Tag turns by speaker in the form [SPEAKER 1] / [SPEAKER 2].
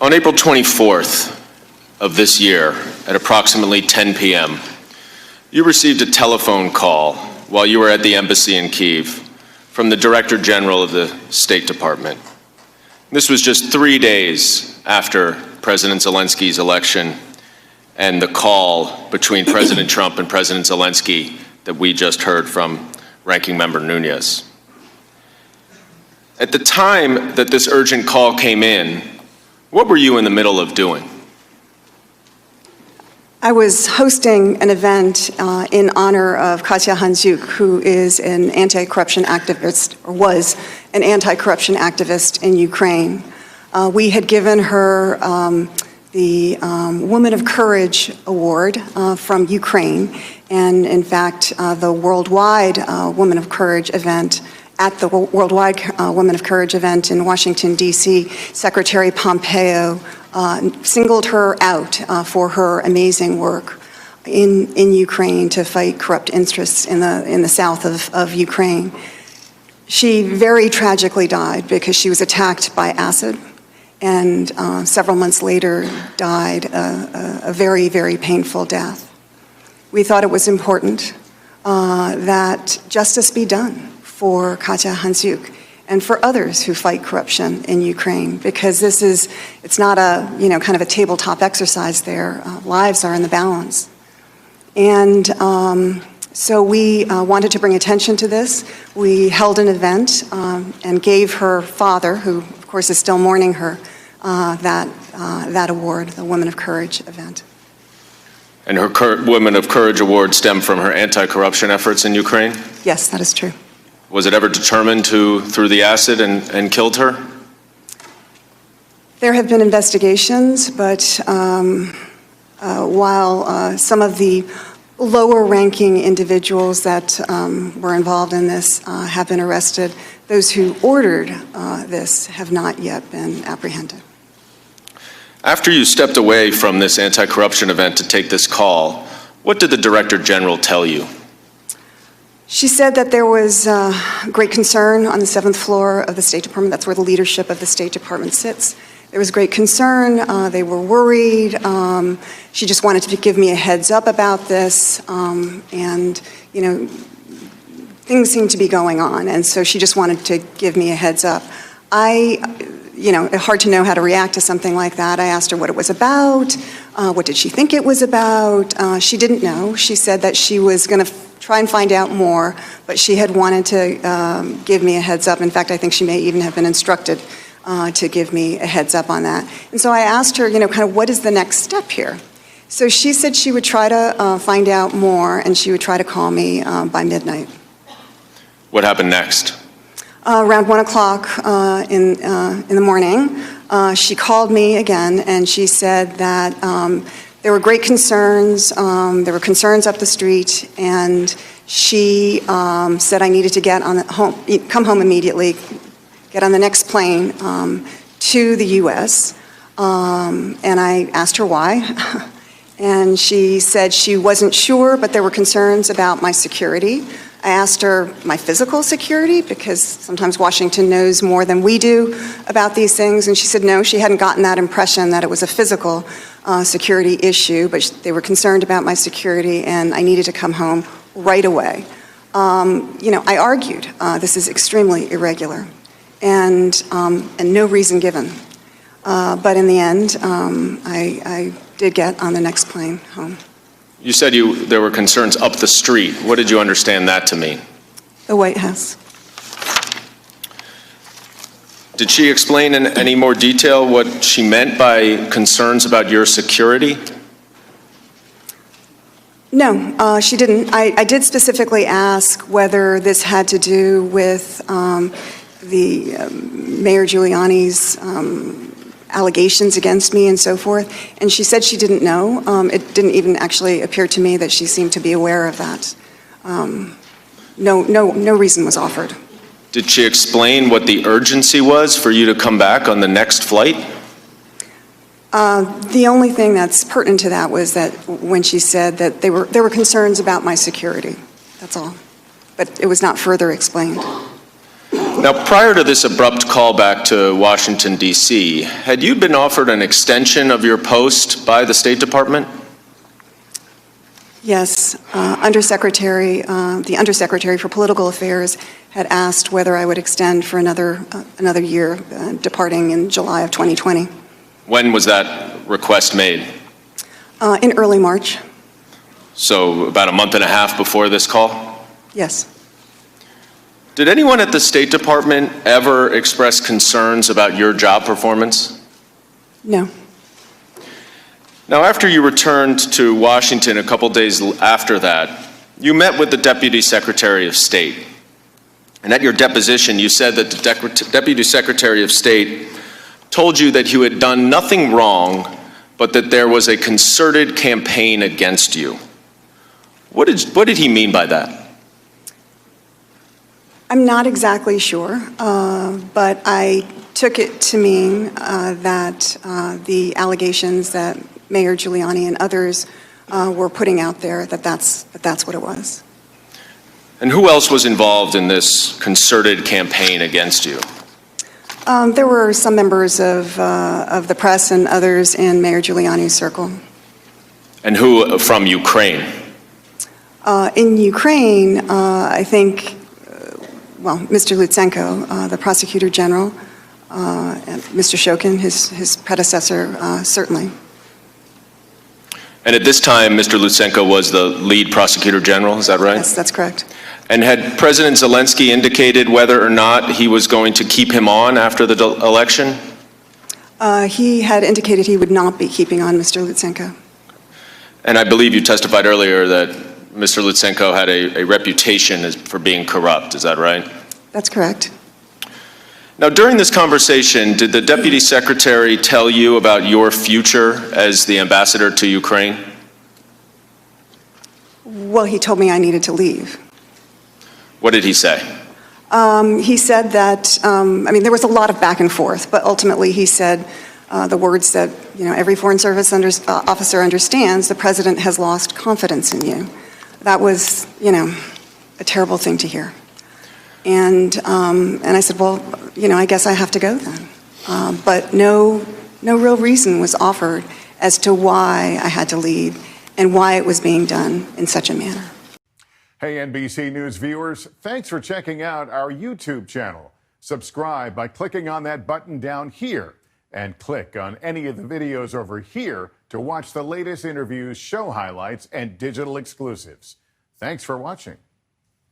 [SPEAKER 1] On April 24th of this year, at approximately 10 p.m., you received a telephone call while you were at the embassy in Kyiv from the Director General of the State Department. This was just 3 days after President Zelensky's election and the call between President Trump and President Zelensky that we just heard from Ranking Member Nunes. At the time that this urgent call came in, what were you in the middle of doing?
[SPEAKER 2] I was hosting an event in honor of Katya Handzyuk, who is an anti-corruption activist, or was an anti-corruption activist in Ukraine. We had given her the Woman of Courage Award from Ukraine, and in fact, the worldwide Woman of Courage event. At the Worldwide Women of Courage event in Washington, D.C., Secretary Pompeo singled her out for her amazing work in Ukraine to fight corrupt interests in the south of Ukraine. She very tragically died because she was attacked by acid, and several months later died a very, very painful death. We thought it was important that justice be done for Katya Handzyuk and for others who fight corruption in Ukraine, because it's not a, kind of a tabletop exercise there. Lives are in the balance. And so we wanted to bring attention to this. We held an event and gave her father, who of course is still mourning her, that award, the Women of Courage event.
[SPEAKER 1] And her Women of Courage Award stemmed from her anti-corruption efforts in Ukraine?
[SPEAKER 2] Yes, that is true.
[SPEAKER 1] Was it ever determined who threw the acid and killed her?
[SPEAKER 2] There have been investigations, but while some of the lower-ranking individuals that were involved in this have been arrested, those who ordered this have not yet been apprehended.
[SPEAKER 1] After you stepped away from this anti-corruption event to take this call, what did the Director General tell you?
[SPEAKER 2] She said that there was great concern on the 7th floor of the State Department. That's where the leadership of the State Department sits. There was great concern. They were worried. She just wanted to give me a heads up about this. And, things seemed to be going on. And so she just wanted to give me a heads up. Hard to know how to react to something like that. I asked her what it was about. What did she think it was about? She didn't know. She said that she was going to try and find out more, but she had wanted to give me a heads up. In fact, I think she may even have been instructed to give me a heads up on that. And so I asked her, kind of what is the next step here? So she said she would try to find out more, and she would try to call me by midnight. What happened next? Around 1 o'clock in the morning, she called me again, and she said that there were great concerns. There were concerns up the street, and she said I needed to come home immediately, get on the next plane to the U.S. And I asked her why, and she said she wasn't sure, but there were concerns about my security. I asked her my physical security, because sometimes Washington knows more than we do about these things, and she said no, she hadn't gotten that impression that it was a physical security issue, but they were concerned about my security, and I needed to come home right away. I argued this is extremely irregular, and no reason given. But in the end, I did get on the next plane home. You said there were concerns up the street. What did you understand that to mean? The White House. Did she explain in any more detail what she meant by concerns about your security? No, she didn't. I did specifically ask whether this had to do with the Mayor Giuliani's allegations against me and so forth, and she said she didn't know. It didn't even actually appear to me that she seemed to be aware of that. No reason was offered. Did she explain what the urgency was for you to come back on the next flight? The only thing that's pertinent to that was that when she said that there were concerns about my security. That's all. But it was not further explained.
[SPEAKER 1] Now, prior to this abrupt callback to Washington, D.C., had you been offered an extension of your post by the State Department?
[SPEAKER 2] Yes, the Undersecretary for Political Affairs had asked whether I would extend for another year, departing in July of 2020.
[SPEAKER 1] When was that request made?
[SPEAKER 2] In early March.
[SPEAKER 1] So about a month and a half before this call?
[SPEAKER 2] Yes.
[SPEAKER 1] Did anyone at the State Department ever express concerns about your job performance?
[SPEAKER 2] No.
[SPEAKER 1] Now, after you returned to Washington a couple days after that, you met with the Deputy Secretary of State. And at your deposition, you said that the Deputy Secretary of State told you that you had done nothing wrong, but that there was a concerted campaign against you. What did he mean by that?
[SPEAKER 2] I'm not exactly sure, but I took it to mean that the allegations that Mayor Giuliani and others were putting out there, that's what it was.
[SPEAKER 1] And who else was involved in this concerted campaign against you?
[SPEAKER 2] There were some members of the press and others in Mayor Giuliani's circle.
[SPEAKER 1] And who from Ukraine?
[SPEAKER 2] In Ukraine, I think, Mr. Lutsenko, the Prosecutor General, and Mr. Shokin, his predecessor, certainly.
[SPEAKER 1] And at this time, Mr. Lutsenko was the lead Prosecutor General, is that right?
[SPEAKER 2] Yes, that's correct.
[SPEAKER 1] And had President Zelensky indicated whether or not he was going to keep him on after the election?
[SPEAKER 2] He had indicated he would not be keeping on Mr. Lutsenko.
[SPEAKER 1] And I believe you testified earlier that Mr. Lutsenko had a reputation for being corrupt, is that right?
[SPEAKER 2] That's correct.
[SPEAKER 1] Now, during this conversation, did the Deputy Secretary tell you about your future as the ambassador to Ukraine?
[SPEAKER 2] Well, he told me I needed to leave.
[SPEAKER 1] What did he say?
[SPEAKER 2] He said that, there was a lot of back and forth, but ultimately he said the words that, every Foreign Service officer understands: the President has lost confidence in you. That was, a terrible thing to hear. And I said, well, I guess I have to go then. But no real reason was offered as to why I had to leave and why it was being done in such a manner.
[SPEAKER 3] Hey, NBC News viewers, thanks for checking out our YouTube channel. Subscribe by clicking on that button down here and click on any of the videos over here to watch the latest interviews, show highlights, and digital exclusives. Thanks for watching.